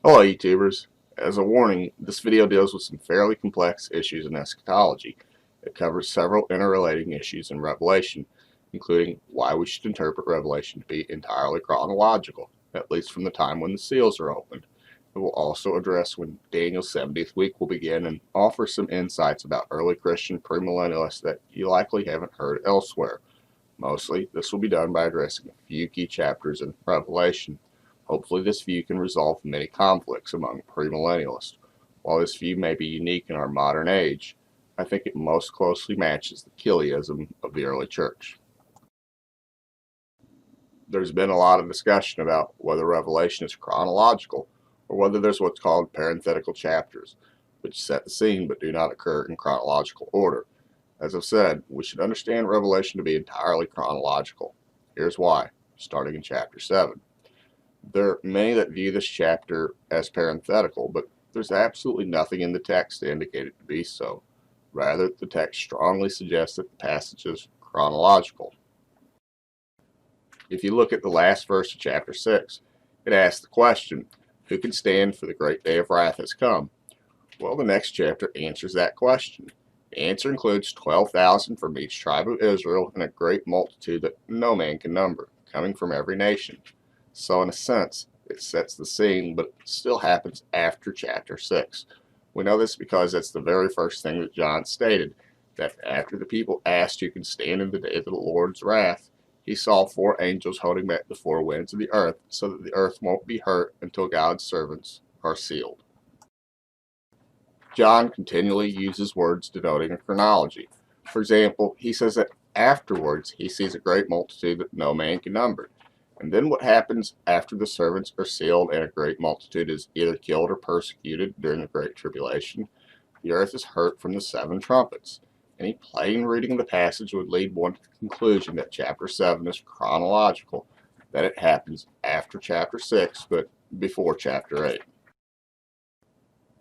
Hello YouTubers. As a warning, this video deals with some fairly complex issues in eschatology. It covers several interrelating issues in Revelation, including why we should interpret Revelation to be entirely chronological, at least from the time when the seals are opened. It will also address when Daniel's 70th week will begin and offer some insights about early Christian premillennialists that you likely haven't heard elsewhere. Mostly, this will be done by addressing a few key chapters in Revelation. Hopefully this view can resolve many conflicts among premillennialists. While this view may be unique in our modern age, I think it most closely matches the Chiliasm of the early church. There's been a lot of discussion about whether Revelation is chronological or whether there's what's called parenthetical chapters, which set the scene but do not occur in chronological order. As I've said, we should understand Revelation to be entirely chronological. Here's why, starting in chapter 7. There are many that view this chapter as parenthetical, but there's absolutely nothing in the text to indicate it to be so. Rather, the text strongly suggests that the passage is chronological. If you look at the last verse of chapter 6, it asks the question, who can stand for the great day of wrath has come? Well, the next chapter answers that question. The answer includes 12,000 from each tribe of Israel and a great multitude that no man can number, coming from every nation. So in a sense, it sets the scene, but it still happens after chapter 6. We know this because that's the very first thing that John stated, that after the people asked who can stand in the day of the Lord's wrath, he saw 4 angels holding back the 4 winds of the earth, so that the earth won't be hurt until God's servants are sealed. John continually uses words denoting a chronology. For example, he says that afterwards he sees a great multitude that no man can number. And then what happens after the servants are sealed and a great multitude is either killed or persecuted during the Great Tribulation? The earth is hurt from the 7 trumpets. Any plain reading of the passage would lead one to the conclusion that chapter 7 is chronological, that it happens after chapter 6 but before chapter 8.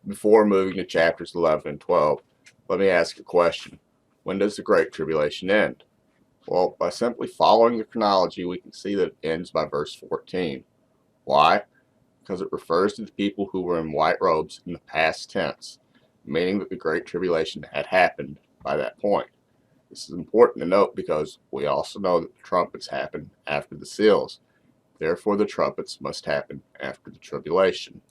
Before moving to chapters 11 and 12, let me ask a question. When does the Great Tribulation end? Well, by simply following the chronology, we can see that it ends by verse 14. Why? Because it refers to the people who were in white robes in the past tense, meaning that the Great Tribulation had happened by that point. This is important to note because we also know that the trumpets happen after the seals. Therefore, the trumpets must happen after the tribulation.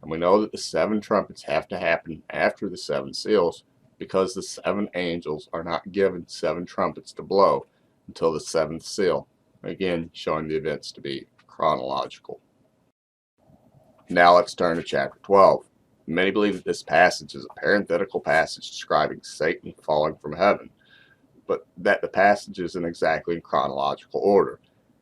And we know that the 7 trumpets have to happen after the 7 seals because the 7 angels are not given 7 trumpets to blow until the 7th seal, again showing the events to be chronological. Now let's turn to chapter 12. Many believe that this passage is a parenthetical passage describing Satan falling from heaven, but that the passage isn't exactly in chronological order.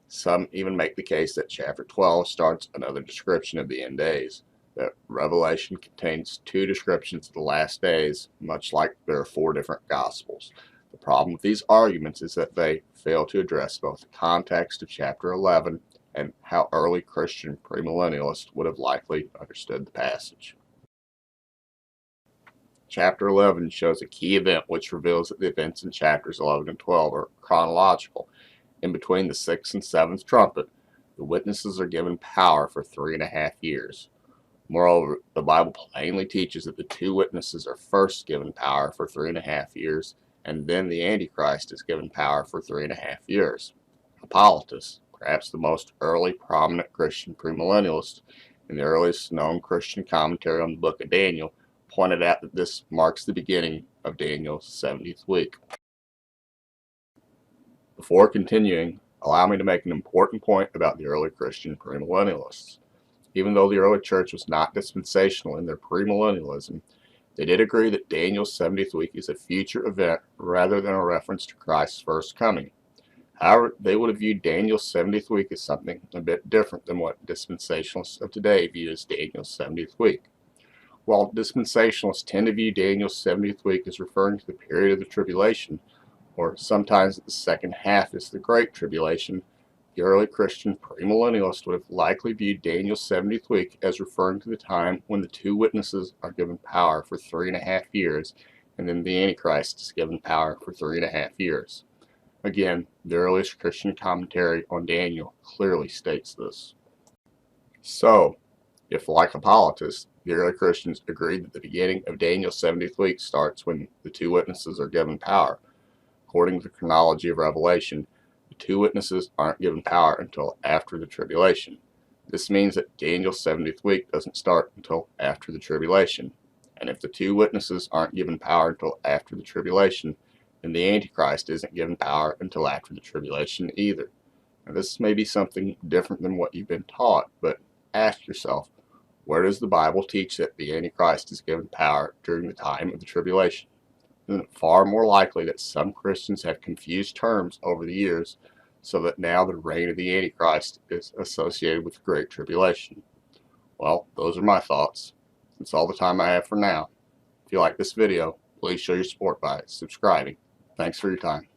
Some even make the case that chapter 12 starts another description of the end days, that Revelation contains 2 descriptions of the last days, much like there are 4 different Gospels. The problem with these arguments is that they fail to address both the context of chapter 11 and how early Christian premillennialists would have likely understood the passage. Chapter 11 shows a key event which reveals that the events in chapters 11 and 12 are chronological. In between the 6th and 7th trumpet, the witnesses are given power for 3.5 years. Moreover, the Bible plainly teaches that the 2 witnesses are first given power for 3.5 years, and then the Antichrist is given power for 3.5 years. Hippolytus, perhaps the most early prominent Christian premillennialist in the earliest known Christian commentary on the book of Daniel, pointed out that this marks the beginning of Daniel's 70th week. Before continuing, allow me to make an important point about the early Christian premillennialists. Even though the early church was not dispensational in their premillennialism, they did agree that Daniel's 70th week is a future event rather than a reference to Christ's first coming. However, they would have viewed Daniel's 70th week as something a bit different than what dispensationalists of today view as Daniel's 70th week. While dispensationalists tend to view Daniel's 70th week as referring to the period of the tribulation, or sometimes the second half is the Great Tribulation, the early Christian premillennialist would have likely viewed Daniel's 70th week as referring to the time when the 2 witnesses are given power for 3.5 years, and then the Antichrist is given power for 3.5 years. Again, the earliest Christian commentary on Daniel clearly states this. So, If, like Hippolytus, the early Christians agreed that the beginning of Daniel's 70th week starts when the two witnesses are given power, according to the chronology of Revelation, the two witnesses aren't given power until after the tribulation. This means that Daniel's 70th week doesn't start until after the tribulation. And if the two witnesses aren't given power until after the tribulation, then the Antichrist isn't given power until after the tribulation either. Now, this may be something different than what you've been taught, but ask yourself, where does the Bible teach that the Antichrist is given power during the time of the tribulation? Isn't it far more likely that some Christians have confused terms over the years so that now the reign of the Antichrist is associated with the Great Tribulation? Well, those are my thoughts. That's all the time I have for now. If you like this video, please show your support by subscribing. Thanks for your time.